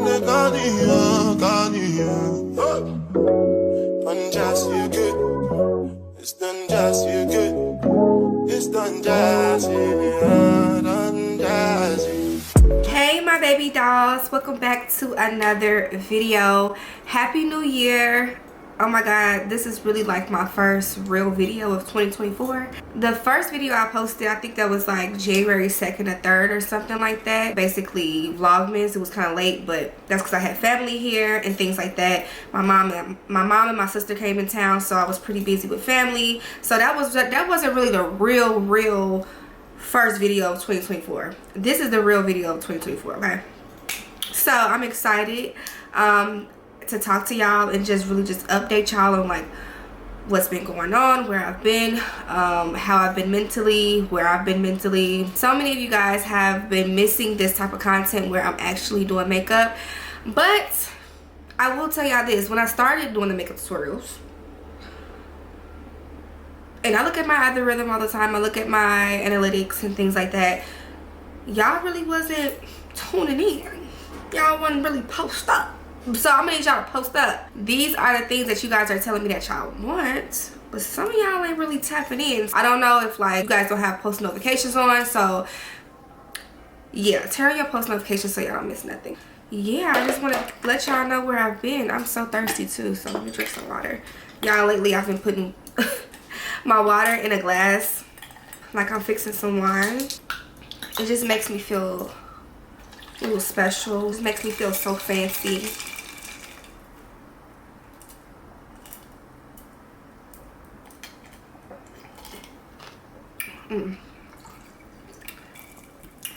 It's done just you good. It's done just done just. Hey my baby dolls, welcome back to another video. Happy New Year. Oh my god, this is really like my first real video of 2024. The first video I posted, I think that was like January 2nd or 3rd or something like that. Basically vlogmas. It was kind of late, but that's because I had family here and things like that. My mom and my sister came in town, so I was pretty busy with family. So that wasn't really the real first video of 2024. This is the real video of 2024, okay? So I'm excited to talk to y'all and just really just update y'all on like what's been going on, where I've been, how I've been mentally, where I've been mentally. So many of you guys have been missing this type of content where I'm actually doing makeup, but I will tell y'all this: when I started doing the makeup tutorials, and I look at my algorithm all the time, I look at my analytics and things like that, y'all really wasn't tuning in. Y'all wasn't really post up. So I'm gonna need y'all to post up. These are the things that you guys are telling me that y'all want, but some of y'all ain't really tapping in. I don't know if like you guys don't have post notifications on, so yeah, turn your post notifications so y'all don't miss nothing. Yeah, I just want to let y'all know where I've been. I'm so thirsty too, so let me drink some water. Y'all, lately I've been putting my water in a glass like I'm fixing some wine. It just makes me feel a little special. It just makes me feel so fancy.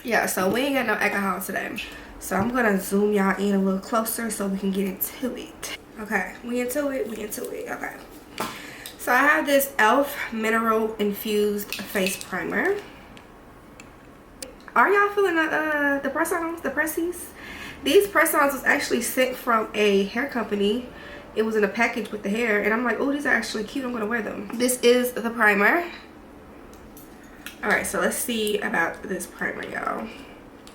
Yeah, so we ain't got no alcohol today, so I'm gonna zoom y'all in a little closer so we can get into it. Okay, we into it. Okay, so I have this e.l.f. mineral infused face primer. Are y'all feeling the press-ons, the pressies? These press-ons was actually sent from a hair company. It was in a package with the hair, and I'm like, oh, these are actually cute. I'm gonna wear them. This is the primer. All right, so let's see about this primer, y'all.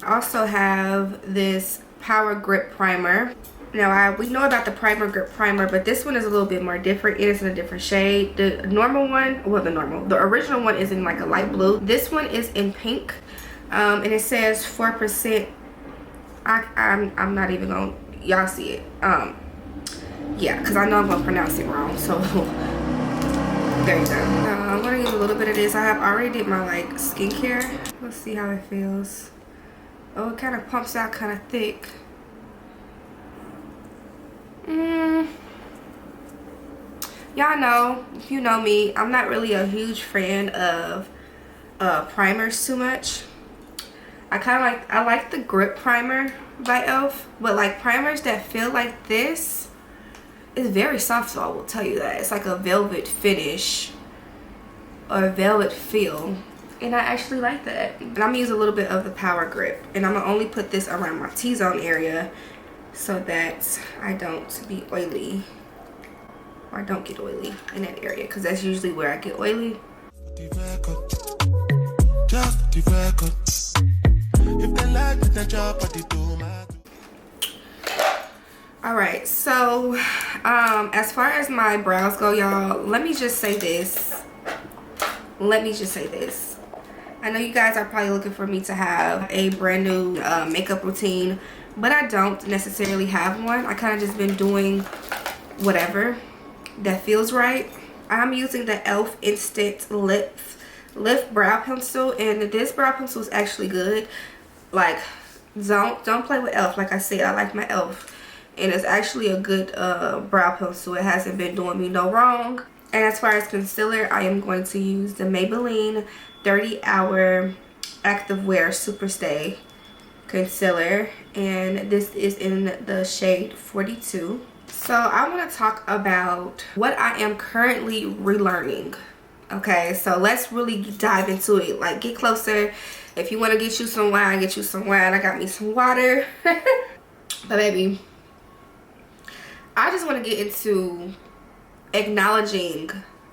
I also have this Power Grip primer. Now, we know about the Primer Grip primer, but this one is a little bit more different. It is in a different shade. The normal one, well, the original one is in like a light blue. This one is in pink, and it says 4%. I'm not even gonna, y'all see it. Yeah, because I know I'm gonna pronounce it wrong, so there you go. I'm gonna use a little bit of this. I have already did my like skincare. Let's see how it feels. Oh, it kind of pumps out kind of thick. Y'all know, if you know me, I'm not really a huge fan of primers too much. I like the Grip primer by e.l.f., but like primers that feel like this is very soft, so I will tell you that. It's like a velvet finish or a velvet feel, and I actually like that. And I'm gonna use a little bit of the Power Grip, and I'm gonna only put this around my T-zone area so that I don't be oily, or I don't get oily in that area, because that's usually where I get oily. All right, so as far as my brows go, y'all, let me just say this. I know you guys are probably looking for me to have a brand new makeup routine, but I don't necessarily have one. I kind of just been doing whatever that feels right. I'm using the e.l.f. Instant Lift Brow Pencil, and this brow pencil is actually good. Like, don't play with e.l.f. Like I said, I like my e.l.f. and it's actually a good brow pencil. It hasn't been doing me no wrong. And as far as concealer, I am going to use the Maybelline 30 Hour Activewear Super Stay concealer, and this is in the shade 42. So I want to talk about what I am currently relearning. Okay, so let's really dive into it. Like, get closer. If you want to get you some wine, get you some wine. I got me some water. But baby, I just want to get into acknowledging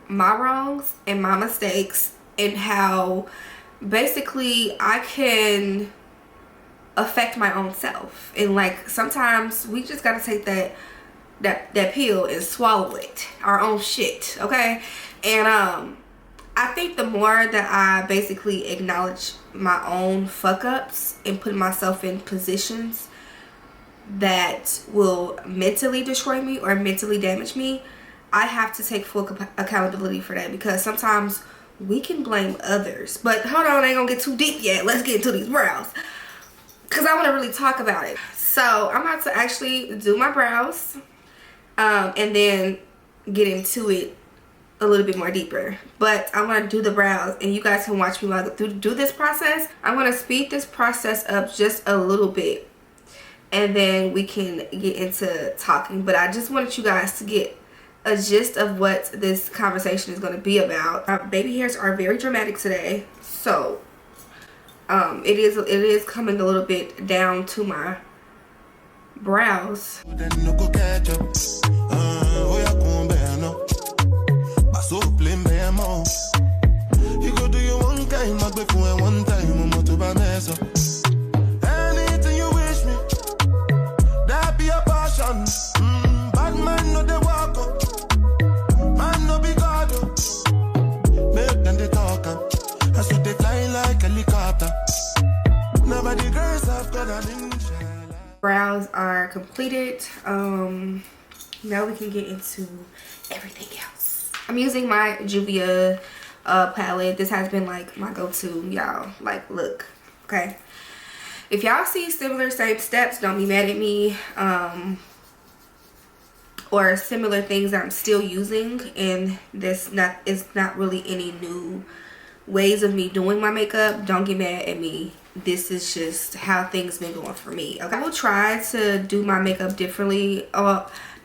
my wrongs and my mistakes, and how basically I can affect my own self. And like sometimes we just gotta take that pill and swallow it, our own shit, okay? And I think the more that I basically acknowledge my own fuck ups and put myself in positions that will mentally destroy me or mentally damage me, I have to take full accountability for that, because sometimes we can blame others. But hold on, I ain't gonna get too deep yet. Let's get into these brows, because I want to really talk about it. So I'm about to actually do my brows and then get into it a little bit more deeper. But I want to do the brows, and you guys can watch me while I do this process. I'm going to speed this process up just a little bit, and then we can get into talking. But I just wanted you guys to get a gist of what this conversation is going to be about. My baby hairs are very dramatic today, so it is coming a little bit down to my brows. Anything you wish me, that be a passion. Bad man no they walk up, man no be God up. Make them they talk up, I saw they fly like a helicopter. Nobody girls have got a ninja. Brows are completed. Now we can get into everything else. I'm using my Juvia palette. This has been like my go-to, y'all. Like, look, okay, if y'all see similar same steps, don't be mad at me, or similar things that I'm still using, and this is not really any new ways of me doing my makeup. Don't get mad at me. This is just how things been going for me, okay? I will try to do my makeup differently.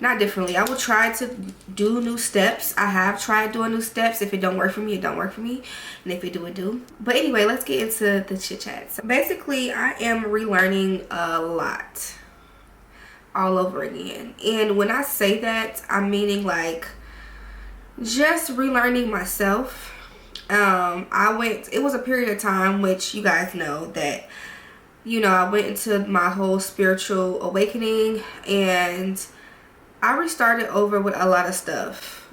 Not differently, I will try to do new steps. I have tried doing new steps. If it don't work for me, it don't work for me, and if it do, it do. But anyway, let's get into the chit chat. So basically, I am relearning a lot all over again, and when I say that, I'm meaning like just relearning myself. It was a period of time, which you guys know that, you know, I went into my whole spiritual awakening, and I restarted over with a lot of stuff,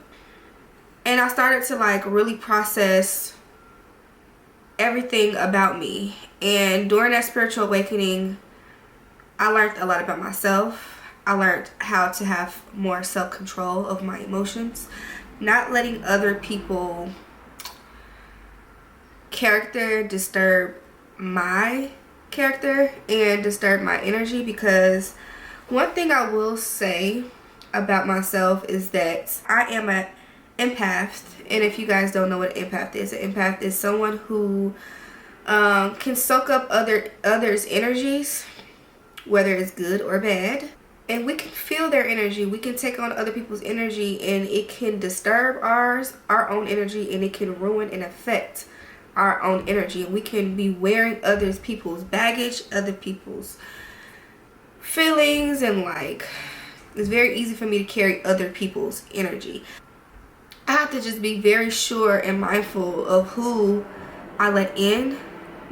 and I started to like really process everything about me. And during that spiritual awakening, I learned a lot about myself. I learned how to have more self-control of my emotions, not letting other people character disturb my character and disturb my energy. Because one thing I will say about myself is that I am an empath. And if you guys don't know what an empath is someone who can soak up others' energies, whether it's good or bad, and we can feel their energy. We can take on other people's energy, and it can disturb our own energy, and it can ruin and affect our own energy. And we can be wearing other people's baggage, other people's feelings, and like, it's very easy for me to carry other people's energy. I have to just be very sure and mindful of who I let in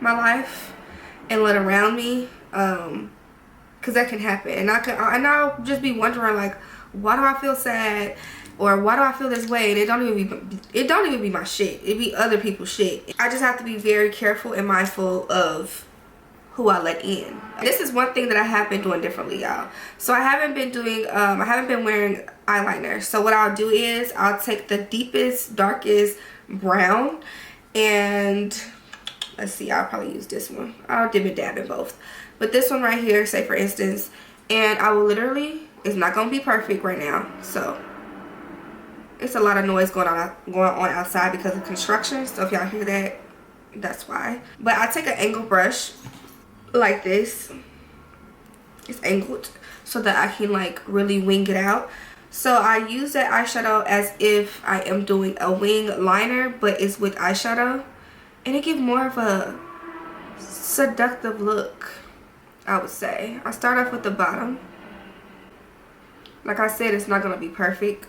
my life and let around me, because that can happen. And I'll just be wondering, like, why do I feel sad, or why do I feel this way? And it don't even be my shit. It be other people's shit. I just have to be very careful and mindful of who I let in. This is one thing that I have been doing differently, y'all. So I haven't been wearing eyeliner. So what I'll do is I'll take the deepest, darkest brown, and let's see, I'll probably use this one. I'll dip and dab in both. But this one right here, say for instance, and I will literally, it's not gonna be perfect right now, so it's a lot of noise going on outside because of construction. So if y'all hear that, that's why. But I take an angle brush like this. It's angled so that I can like really wing it out. So I use that eyeshadow as if I am doing a wing liner, but it's with eyeshadow, and it gives more of a seductive look, I would say. I start off with the bottom. Like I said, it's not going to be perfect,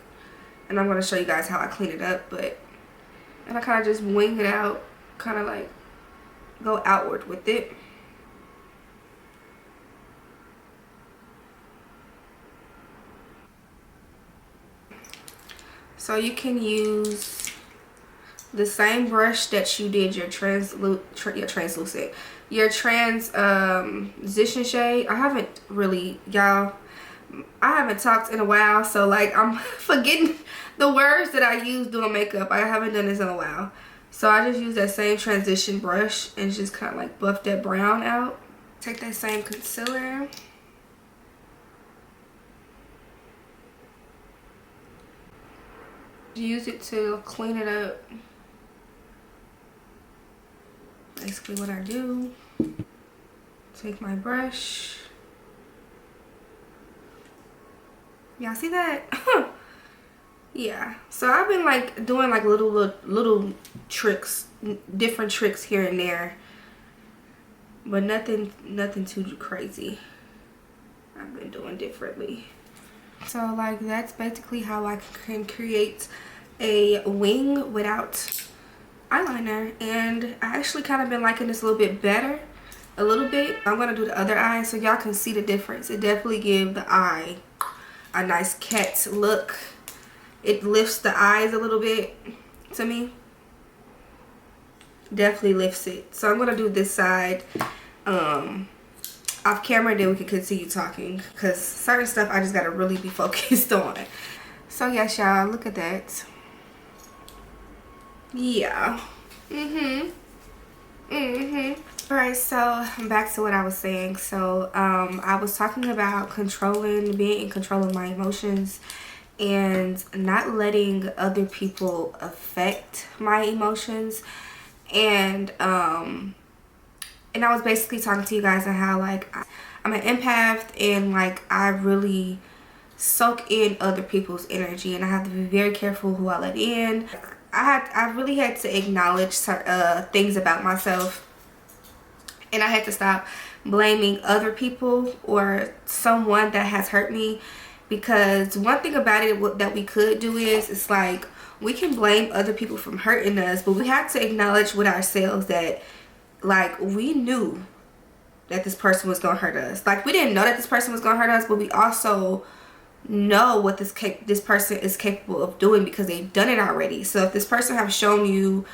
and I'm going to show you guys how I clean it up, and I kind of just wing it out, kind of like go outward with it. So you can use the same brush that you did your transition shade. I haven't really, y'all, I haven't talked in a while, so like I'm forgetting the words that I use doing makeup. I haven't done this in a while, so I just use that same transition brush and just kind of like buff that brown out. Take that same concealer, use it to clean it up. Basically what I do, take my brush. Y'all see that? Yeah, so I've been like doing like little tricks, different tricks here and there, but nothing too crazy. I've been doing differently. So like that's basically how I can create a wing without eyeliner, and I actually kind of been liking this a little bit better. A little bit. I'm gonna do the other eye so y'all can see the difference. It definitely gives the eye a nice cat look. It lifts the eyes a little bit to me. Definitely lifts it. So I'm gonna do this side off camera, then we can continue talking, because certain stuff I just gotta really be focused on. So yes, y'all, look at that. Yeah. Alright, so back to what I was saying. So I was talking about being in control of my emotions and not letting other people affect my emotions. And I was basically talking to you guys on how like I'm an empath, and like I really soak in other people's energy, and I have to be very careful who I let in. I really had to acknowledge things about myself, and I had to stop blaming other people or someone that has hurt me, because one thing about it that we could do is, it's like we can blame other people from hurting us, but we have to acknowledge with ourselves that like we knew that this person was gonna hurt us. Like we didn't know that this person was gonna hurt us, but we also know what this person is capable of doing because they've done it already. So if this person have shown you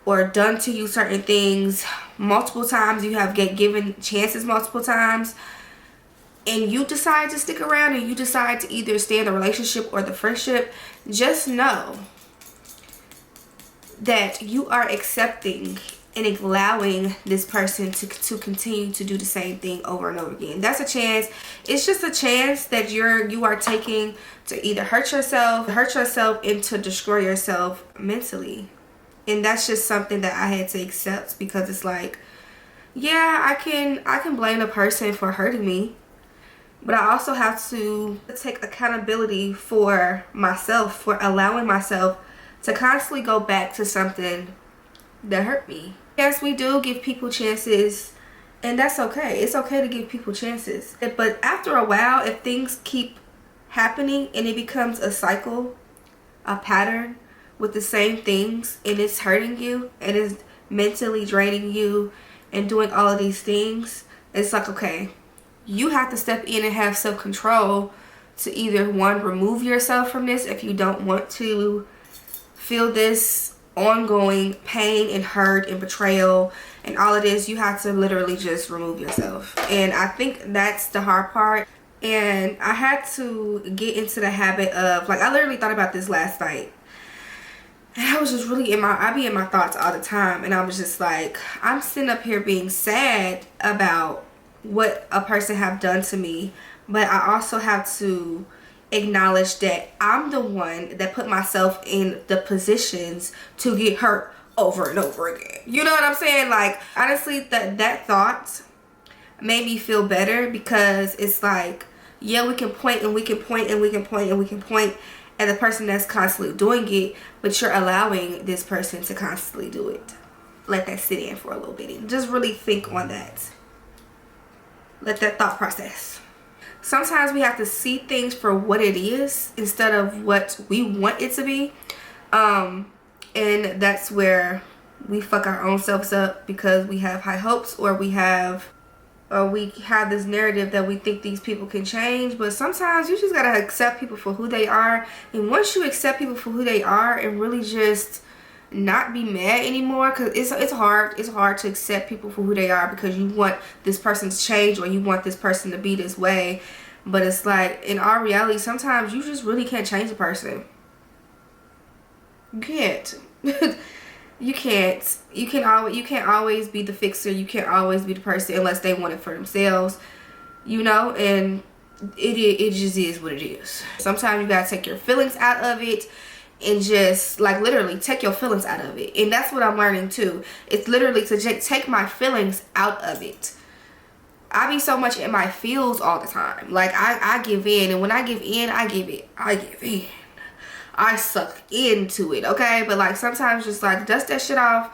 or done to you certain things multiple times, you have given chances multiple times, and you decide to stick around and you decide to either stay in the relationship or the friendship, just know that you are accepting and allowing this person to continue to do the same thing over and over again. That's a chance. It's just a chance that you are taking to either hurt yourself and to destroy yourself mentally. And that's just something that I had to accept, because it's like, yeah, I can blame the person for hurting me, but I also have to take accountability for myself, for allowing myself to constantly go back to something that hurt me. Yes, we do give people chances, and that's okay. It's okay to give people chances. But after a while, if things keep happening and it becomes a cycle, a pattern with the same things, and it's hurting you and it's mentally draining you and doing all of these things, it's like, okay, you have to step in and have self-control to either, one, remove yourself from this if you don't want to feel this ongoing pain and hurt and betrayal and all of this. You have to literally just remove yourself, and I think that's the hard part. And I had to get into the habit of, like, I literally thought about this last night, and I was just really I be in my thoughts all the time, and I was just like, I'm sitting up here being sad about what a person have done to me, but I also have to acknowledge that I'm the one that put myself in the positions to get hurt over and over again. You know what I'm saying? Like, honestly, that thought made me feel better, because it's like, yeah, we can point and we can point and we can point and we can point at the person that's constantly doing it, but you're allowing this person to constantly do it. Let that sit in for a little bit and just really think on that. Let that thought process. Sometimes we have to see things for what it is instead of what we want it to be. And that's where we fuck our own selves up, because we have high hopes, or we have or we have this narrative that we think these people can change. But sometimes you just gotta accept people for who they are. And once you accept people for who they are and really just not be mad anymore, because it's hard to accept people for who they are, because you want this person to change or you want this person to be this way. But it's like, in our reality, sometimes you just really can't change a person. You can't. You can't. You can't always be the fixer. You can't always be the person unless they want it for themselves, you know. And it just is what it is. Sometimes you gotta take your feelings out of it and just like literally take your feelings out of it. And that's what I'm learning too. It's literally to just take my feelings out of it. I be so much in my feels all the time. Like I give in, and when I give in, I give in. I suck into it, okay? But like sometimes just like dust that shit off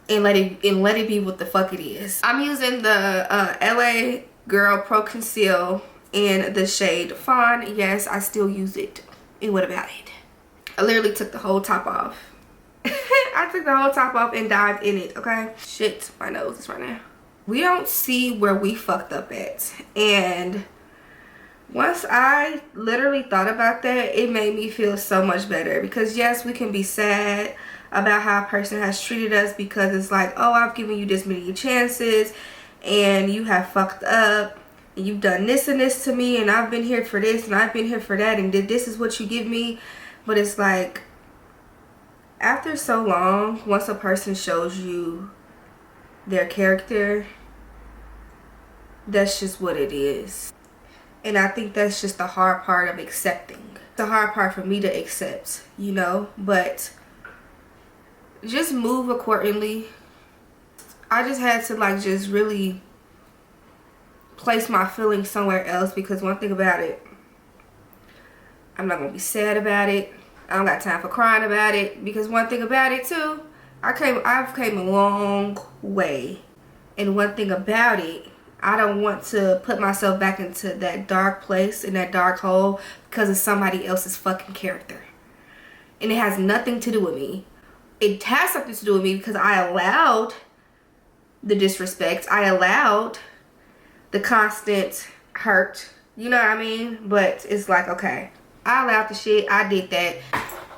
and let it be what the fuck it is. I'm using the LA Girl Pro Conceal in the shade Fawn. Yes, I still use it. And what about it? I literally took the whole top off. I took the whole top off and dived in it, okay? Shit, my nose is right now. We don't see where we fucked up at. And once I literally thought about that, it made me feel so much better. Because yes, we can be sad about how a person has treated us, because it's like, oh, I've given you this many chances and you have fucked up. And you've done this and this to me, and I've been here for this and I've been here for that, and this is what you give me. But it's like, after so long, once a person shows you their character, that's just what it is. And I think that's just the hard part of accepting. The hard part for me to accept, you know. But just move accordingly. I just had to like just really place my feelings somewhere else, because one thing about it, I'm not gonna be sad about it. I don't got time for crying about it, because one thing about it too, I've came a long way. And one thing about it, I don't want to put myself back into that dark place, in that dark hole, because of somebody else's fucking character. And it has nothing to do with me. It has something to do with me, because I allowed the disrespect. I allowed the constant hurt. You know what I mean? But it's like, okay, I allowed the shit. I did that,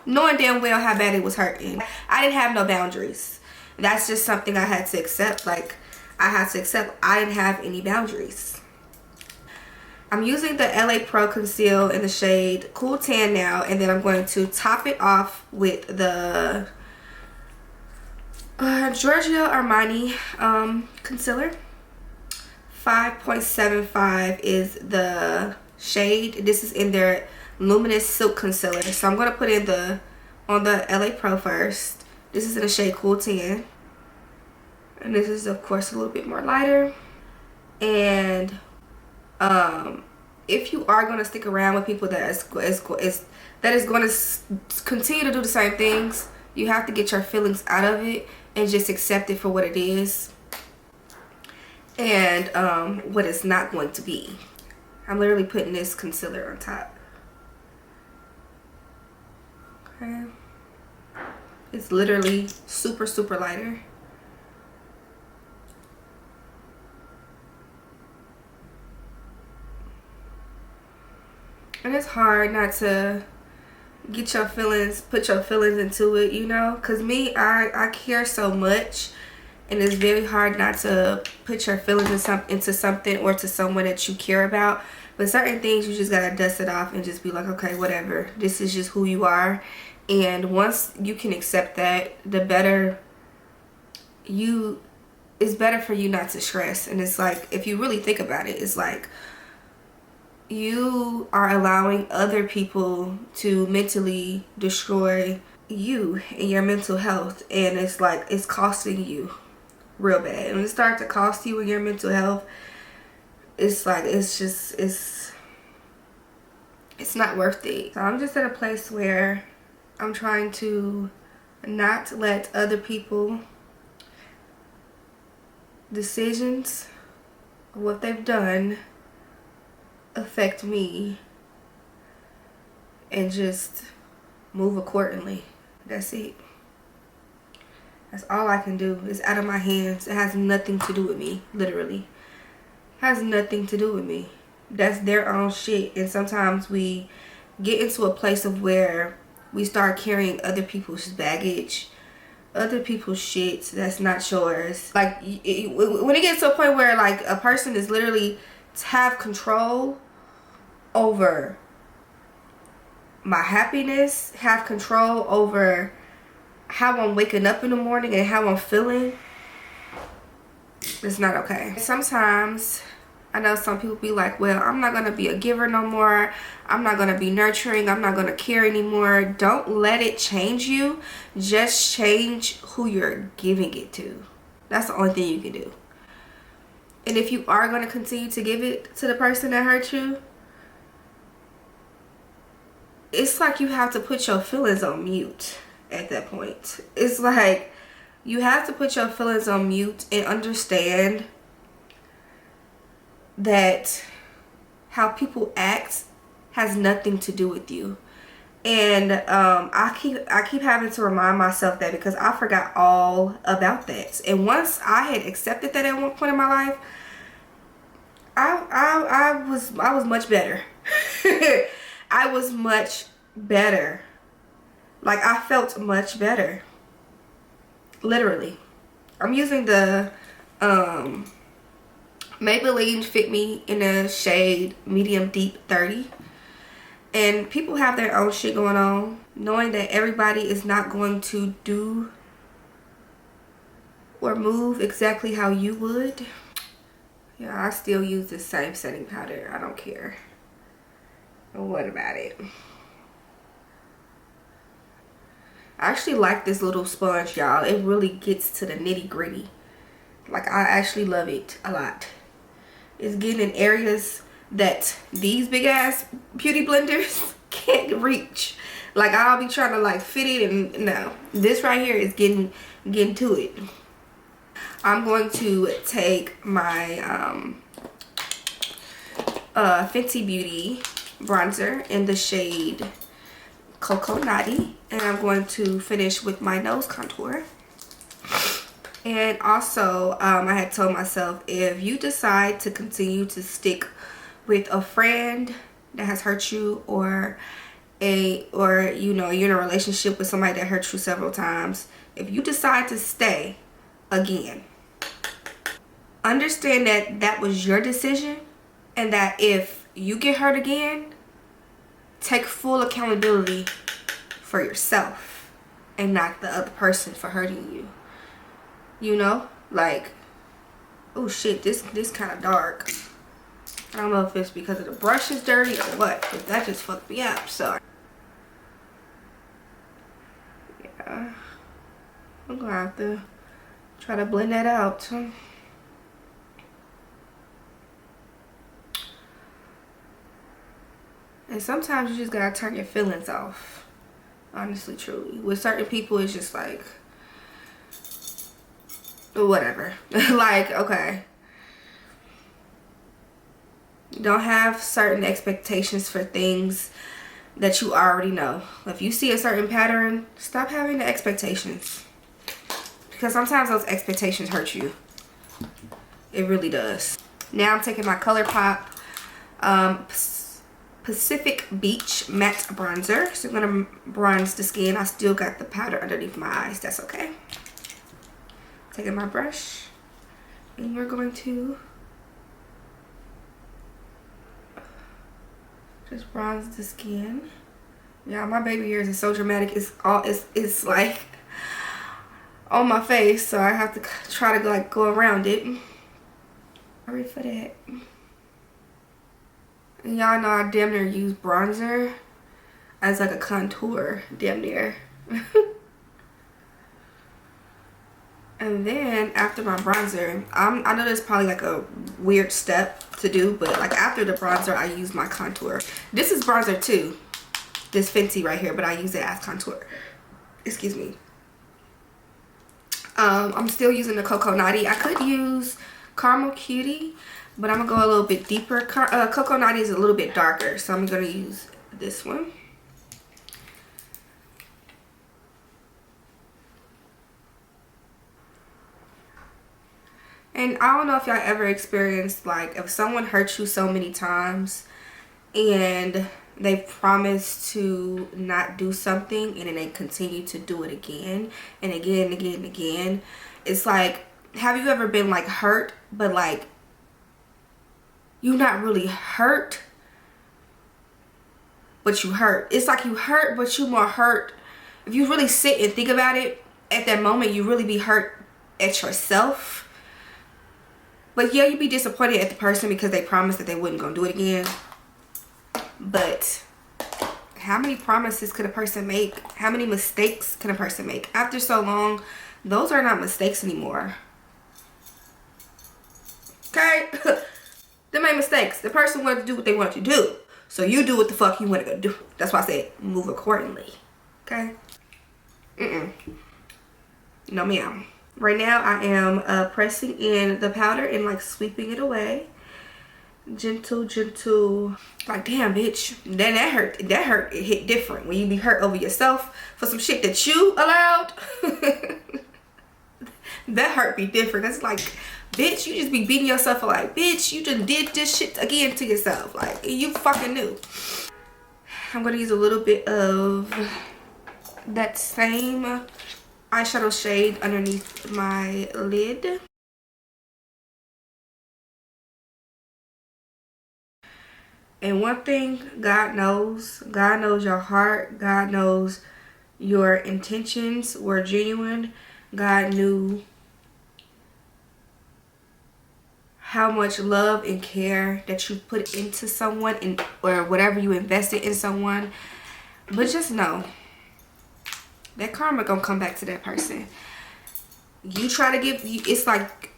knowing damn well how bad it was hurting. I didn't have no boundaries. That's just something I had to accept. Like, I had to accept I didn't have any boundaries. I'm using the LA Pro Conceal in the shade Cool Tan now, and then I'm going to top it off with the Giorgio Armani concealer. 5.75 is the shade. This is in their Luminous Silk Concealer. So I'm going to put in on the LA Pro first. This is in the shade Cool Tan. And this is, of course, a little bit more lighter. And if you are going to stick around with people that is going to continue to do the same things, you have to get your feelings out of it and just accept it for what it is and what it's not going to be. I'm literally putting this concealer on top. Okay. It's literally super, super lighter. And it's hard not to get your feelings, put your feelings into it, you know? Because me, I care so much. And it's very hard not to put your feelings into something or to someone that you care about. But certain things, you just gotta dust it off and just be like, okay, whatever. This is just who you are. And once you can accept that, the better it's better for you not to stress. And it's like, if you really think about it, it's like you are allowing other people to mentally destroy you and your mental health. And it's like, it's costing you real bad. And when it starts to cost you and your mental health, it's like, it's not worth it. So I'm just at a place where I'm trying to not let other people decisions of what they've done affect me, and just move accordingly. That's it. That's all I can do. It's out of my hands. It has nothing to do with me, literally. Has nothing to do with me. That's their own shit. And sometimes we get into a place of where we start carrying other people's baggage, other people's shit that's not yours. Like, when it gets to a point where like a person is literally to have control over my happiness, have control over how I'm waking up in the morning and how I'm feeling, it's not okay. Sometimes I know some people be like, well, I'm not gonna be a giver no more, I'm not gonna be nurturing, I'm not gonna care anymore. Don't let it change you. Just change who you're giving it to. That's the only thing you can do. And if you are gonna continue to give it to the person that hurt you, it's like you have to put your feelings on mute at that point. It's like you have to put your feelings on mute and understand that how people act has nothing to do with you. And I keep having to remind myself that, because I forgot all about that. And once I had accepted that at one point in my life, I was much better. I was much better. Like, I felt much better. Literally. I'm using the Maybelline Fit Me in a shade medium deep 30. And people have their own shit going on. Knowing that everybody is not going to do or move exactly how you would. Yeah, I still use the same setting powder. I don't care. What about it? I actually like this little sponge, y'all. It really gets to the nitty gritty. Like, I actually love it a lot. It's getting in areas that these big ass beauty blenders can't reach. Like, I'll be trying to like fit it, and no, this right here is getting to it. I'm going to take my Fenty Beauty bronzer in the shade Cocoa Naughty, and I'm going to finish with my nose contour. And also, I had told myself, if you decide to continue to stick with a friend that has hurt you, or you know, you're in a relationship with somebody that hurt you several times, if you decide to stay again, understand that that was your decision, and that if you get hurt again, take full accountability for yourself and not the other person for hurting you. You know, like, oh shit, this kind of dark. I don't know if it's because of the brush is dirty or what, but that just fucked me up. So yeah, I'm gonna have to try to blend that out. And sometimes you just gotta turn your feelings off. Honestly, truly. With certain people, it's just like, whatever. Like, okay. Don't have certain expectations for things that you already know. If you see a certain pattern, stop having the expectations. Because sometimes those expectations hurt you. It really does. Now I'm taking my ColourPop Pacific Beach Matte Bronzer. So I'm going to bronze the skin. I still got the powder underneath my eyes. That's okay. Taking my brush. And we're going to just bronze the skin. Yeah, my baby hairs is so dramatic. It's like on my face. So I have to try to like go around it. Sorry for that. And y'all know I damn near use bronzer as like a contour, damn near. And then after my bronzer, I know that's probably like a weird step to do, but like after the bronzer, I use my contour. This is bronzer too, this Fenty right here, but I use it as contour. Excuse me. I'm still using the Cocoa Naughty. I could use Caramel Cutie, but I'm gonna go a little bit deeper. Cocoa Naughty is a little bit darker, so I'm gonna use this one. And I don't know if y'all ever experienced, like, if someone hurts you so many times and they promise to not do something and then they continue to do it again and again and again and again. It's like, have you ever been like hurt, but like you're not really hurt, but you hurt? It's like you hurt, but you more hurt. If you really sit and think about it, at that moment you really be hurt at yourself. But yeah, you be disappointed at the person because they promised that they wasn't gonna do it again. But how many promises could a person make? How many mistakes can a person make? After so long, those are not mistakes anymore. Okay? Them ain't mistakes. The person wanted to do what they wanted to do. So you do what the fuck you want to go do. That's why I said move accordingly. Okay? No ma'am. Right now I am pressing in the powder and like sweeping it away. Gentle. Like, damn, bitch. Then that hurt. That hurt. It hit different when you be hurt over yourself for some shit that you allowed. That hurt be different. That's like, bitch, you just be beating yourself up like, bitch, you just did this shit again to yourself. Like, you fucking knew. I'm gonna use a little bit of that same eyeshadow shade underneath my lid. And one thing, God knows your heart. God knows your intentions were genuine. God knew how much love and care that you put into someone or whatever you invested in someone. But just know that karma gonna come back to that person. You try to it's like,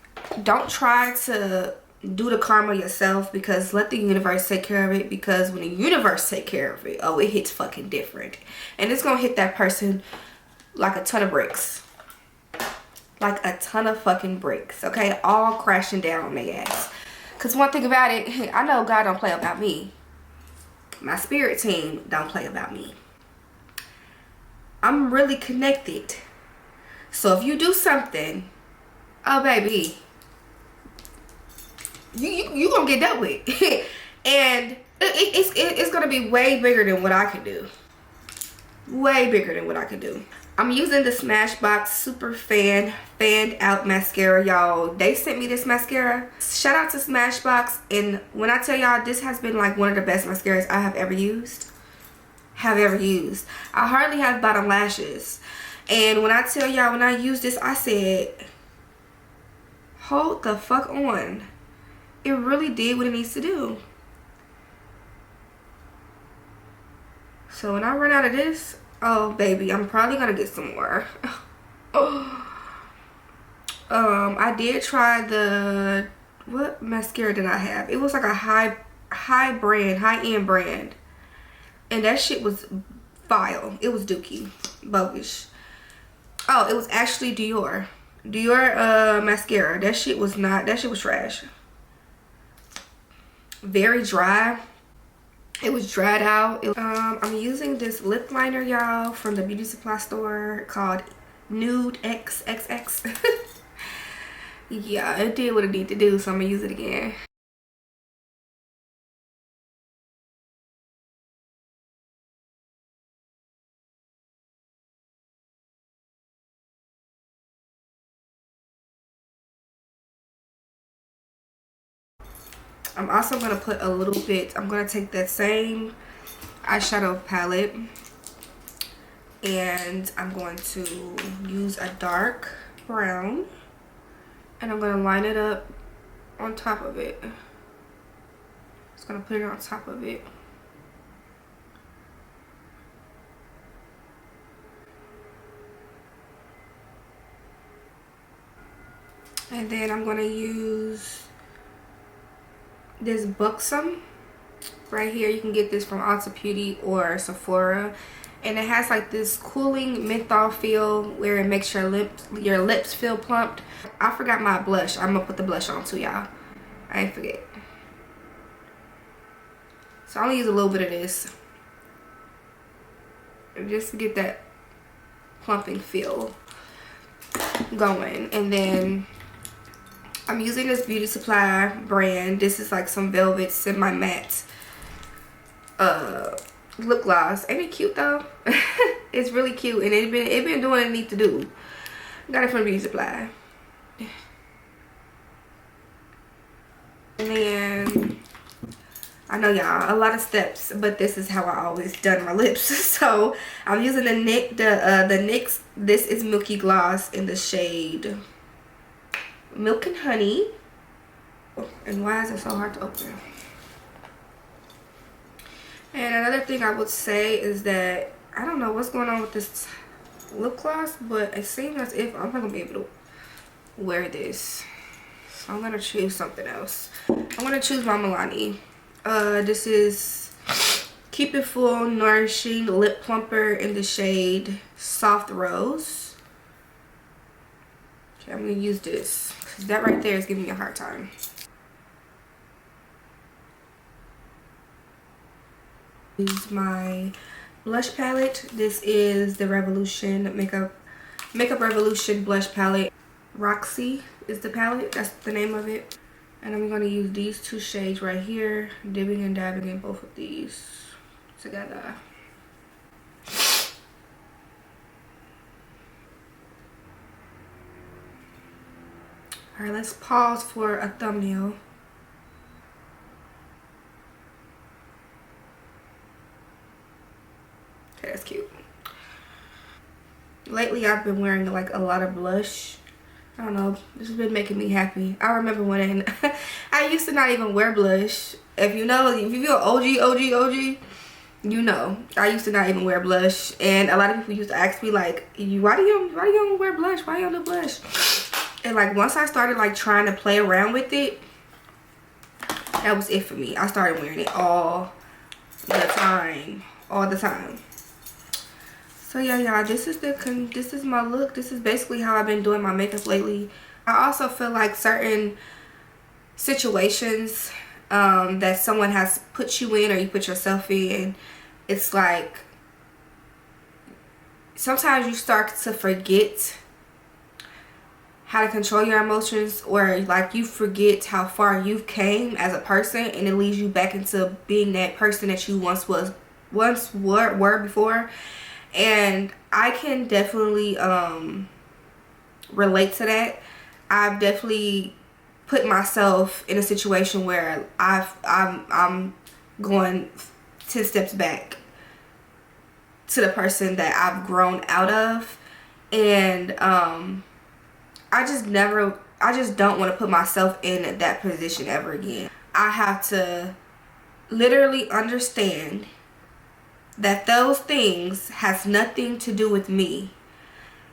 don't try to do the karma yourself, because let the universe take care of it. Because when the universe take care of it, oh, it hits fucking different. And it's gonna hit that person like a ton of bricks. Like a ton of fucking bricks, okay? All crashing down on their ass. Because one thing about it, I know God don't play about me. My spirit team don't play about me. I'm really connected. So if you do something, oh baby, you gonna get dealt with. And it's gonna be way bigger than what I can do. Way bigger than what I can do. I'm using the Smashbox Super Fanned Out Mascara, y'all. They sent me this mascara. Shout out to Smashbox. And when I tell y'all, this has been like one of the best mascaras I have ever used. I hardly have bottom lashes. And when I tell y'all, when I used this, I said, hold the fuck on. It really did what it needs to do. So when I run out of this, oh baby, I'm probably gonna get some more. I did try the, what mascara did I have? It was like a high-end brand, and that shit was vile. It was dookie, bogus. Oh, it was actually Dior mascara. That shit was trash. Very dry. It was dried out. I'm using this lip liner, y'all, from the beauty supply store called Nude XXX. Yeah, it did what it needed to do, so I'm gonna use it again. I'm also gonna put a little bit, I'm gonna take that same eyeshadow palette and I'm going to use a dark brown and I'm gonna line it up on top of it. Just gonna put it on top of it. And then I'm gonna use this Buxom right here. You can get this from Ulta Beauty or Sephora, and it has like this cooling menthol feel where it makes your lips feel plumped. I forgot my blush. I'm gonna put the blush on too, y'all. I ain't forget. So I'm gonna use a little bit of this just to get that plumping feel going. And then I'm using this Beauty Supply brand. This is like some velvet semi-matte lip gloss. Ain't it cute though? It's really cute, and it been doing what it need to do. Got it from Beauty Supply. And then I know y'all, a lot of steps, but this is how I always done my lips. So I'm using the NYX. This is Milky Gloss in the shade Milk and Honey. And why is it so hard to open? And another thing I would say is that I don't know what's going on with this lip gloss, but it seems as if I'm not gonna be able to wear this. So I'm gonna choose something else. I'm gonna choose my Milani. This is Keep It Full Nourishing Lip Plumper in the shade Soft Rose. Okay, I'm gonna use this. That right there is giving me a hard time. Use my blush palette. This is the Revolution Makeup Revolution blush palette. Roxy is the palette, that's the name of it. And I'm going to use these two shades right here, dipping and dabbing in both of these together. All right, let's pause for a thumbnail. Okay, that's cute. Lately I've been wearing like a lot of blush. I don't know, this has been making me happy. I remember when I used to not even wear blush. If you know, if you're OG, you know, I used to not even wear blush. And a lot of people used to ask me like, why do you don't wear blush? Why you don't do blush? And like once I started like trying to play around with it, that was it for me. I started wearing it all the time. So yeah, y'all, this is my look. This is basically how I've been doing my makeup lately. I also feel like certain situations that someone has put you in or you put yourself in, it's like sometimes you start to forget how to control your emotions, or like you forget how far you've came as a person, and it leads you back into being that person that you once were before. And I can definitely relate to that. I've definitely put myself in a situation where I'm going 10 steps back to the person that I've grown out of, and I just don't want to put myself in that position ever again. I have to literally understand that those things has nothing to do with me.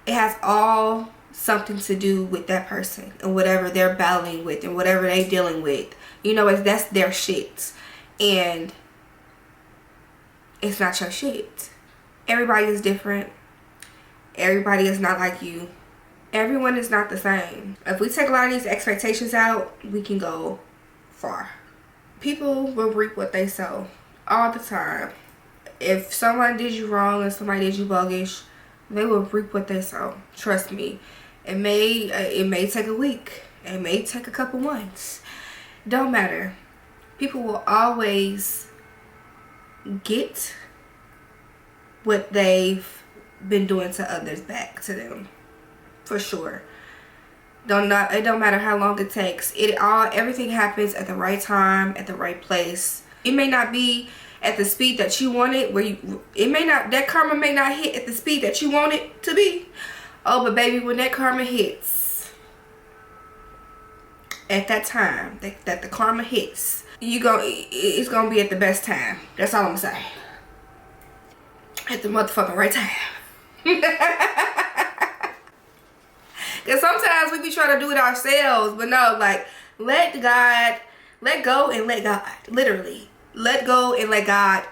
It has all something to do with that person and whatever they're battling with and whatever they're dealing with. You know, that's their shit. And it's not your shit. Everybody is different. Everybody is not like you. Everyone is not the same. If we take a lot of these expectations out, we can go far. People will reap what they sow all the time. If someone did you wrong and somebody did you bogus, they will reap what they sow. Trust me. It may take a week. It may take a couple months. Don't matter. People will always get what they've been doing to others back to them. For sure. It don't matter how long it takes. Everything happens at the right time, at the right place. It may not be at the speed that you want it, that karma may not hit at the speed that you want it to be. Oh, but baby, when that karma hits, at that time that the karma hits, it's gonna be at the best time. That's all I'm gonna say. At the motherfucking right time. Because sometimes we be trying to do it ourselves, but no, like let go and let God. Literally. Let go and let God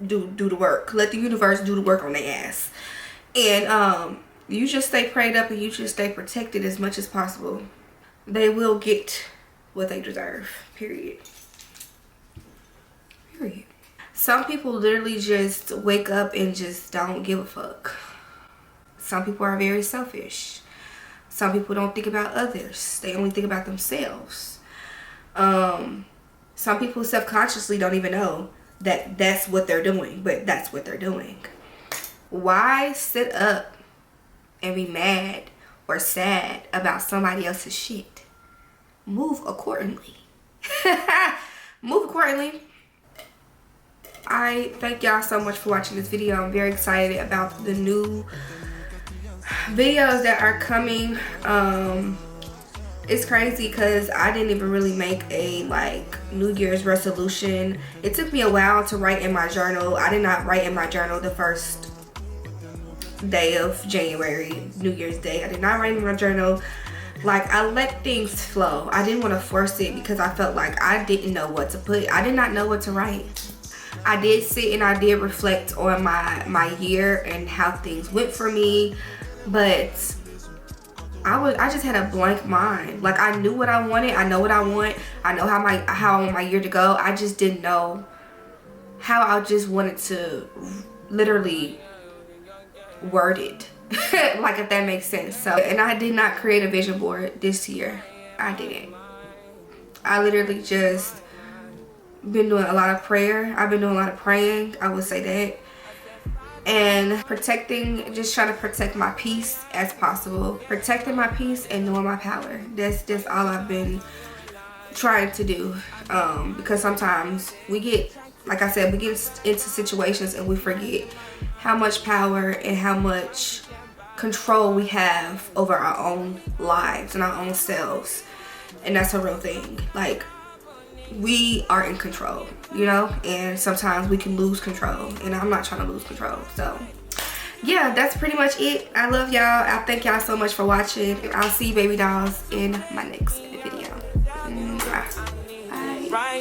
do the work. Let the universe do the work on their ass. And you just stay prayed up and you just stay protected as much as possible. They will get what they deserve. Period. Some people literally just wake up and just don't give a fuck. Some people are very selfish. Some people don't think about others. They only think about themselves. Some people subconsciously don't even know that that's what they're doing, but that's what they're doing. Why sit up and be mad or sad about somebody else's shit? Move accordingly. Move accordingly. I thank y'all so much for watching this video. I'm very excited about the new videos that are coming. It's crazy because I didn't even really make a like New Year's resolution. It took me a while to write in my journal. I did not write in my journal the first day of January, New Year's Day. I did not write in my journal. Like, I let things flow. I didn't want to force it because I felt like I didn't know what to put. I did not know what to write. I did sit and I did reflect on my year and how things went for me, but I just had a blank mind. Like, I knew what I wanted. I know what I want. I know how I want my year to go. I just didn't know how. I just wanted to literally word it. Like, if that makes sense. So, and I did not create a vision board this year. I didn't. I literally just been doing a lot of prayer. I've been doing a lot of praying, I would say that, and protecting, just trying to protect my peace as possible. Protecting my peace and knowing my power. That's all I've been trying to do, because sometimes we get, like I said, we get into situations and we forget how much power and how much control we have over our own lives and our own selves. And that's a real thing. Like, we are in control, you know, and sometimes we can lose control, and I'm not trying to lose control. So yeah, that's pretty much it. I love y'all. I thank y'all so much for watching, and I'll see you baby dolls in my next video. Bye.